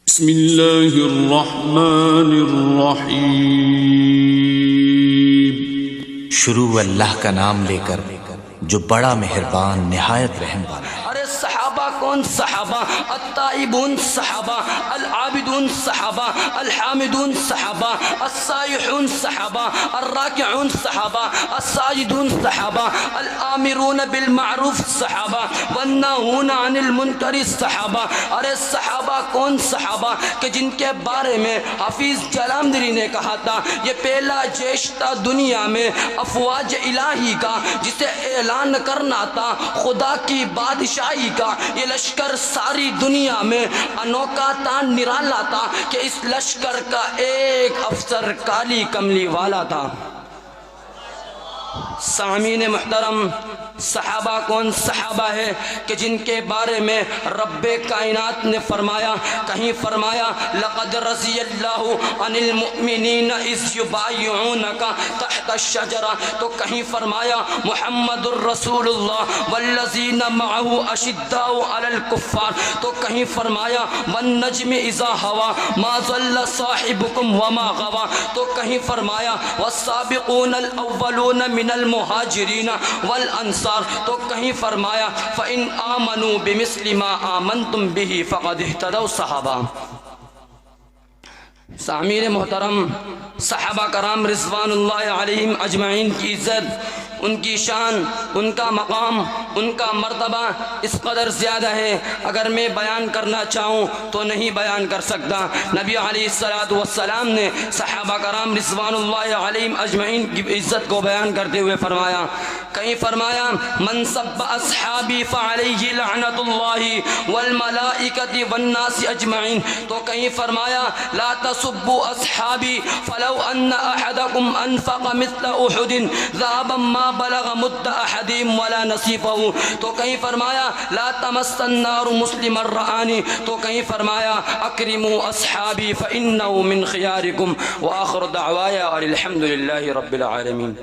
بسم اللہ الرحمن الرحیم۔ شروع اللہ کا نام لے کر جو بڑا مہربان نہایت رحم والا ہے۔ ارے صحابہ کون صحابہ؟ التائبون صحابہ، العابدون صحابہ، الحامدون صحابہ، السائحون صحابہ، الراکعون صحابہ، الساجدون صحابہ، الآمرون بالمعروف صحابہ، والناہون عن المنکر صحابہ۔ ارے صحابہ کون صحابہ کہ جن کے بارے میں حافظ جلندری نے کہا تھا یہ پہلا جیش تھا دنیا میں افواج الہی کا، جسے اعلان کرنا تھا خدا کی بادشاہی کا۔ یہ لشکر ساری دنیا میں انوکھا تھا، نرالا تھا کہ اس لشکر کا ایک افسر کالی کملی والا تھا۔ سامعین محترم، صحابہ کون صحابہ ہے کہ جن کے بارے میں رب کائنات نے فرمایا، کہیں فرمایا لقد رضی اللہ عن المؤمنین اذ یبایعونک تحت الشجرہ، تو کہیں فرمایا محمد الرسول اللہ والذین معہ اشداء علی الکفار، تو کہیں فرمایا والنجم اذا ہوا ما ضل صاحبکم وما غوا، تو کہیں فرمایا والسابقون الاولون من المہاجرین والانصار، تو کہیں فرمایا فَإِنْ آمَنُوا بِمِثْلِ مَا آمَنْتُمْ بِهِ فَقَدْ اهْتَدَوْا صحابہ۔ سامعین محترم، صحابہ کرام رضوان اللہ علیہم اجمعین کی عزت، ان کی شان، ان کا مقام، ان کا مرتبہ اس قدر زیادہ ہے اگر میں بیان کرنا چاہوں تو نہیں بیان کر سکتا۔ نبی علیہ السلام نے صحابہ کرام رضوان اللہ علیہم اجمعین کی عزت کو بیان کرتے ہوئے فرمایا، کہیں فرمایا من سب اصحابی فعلیہ لعنت اللہ والملائکۃ والناس اجمعین، تو کہیں فرمایا لا تسبوا اصحابی فلو ان احدکم انفق مثل احد ذهبا ما بلغ مد احدهم ولا نصیفہ، تو کہیں فرمایا لا تمس النار مسلما رآنی، تو کہیں فرمایا اکرموا اصحابی فانه من خیارکم، وآخر دعوایا الحمد للہ رب العالمین۔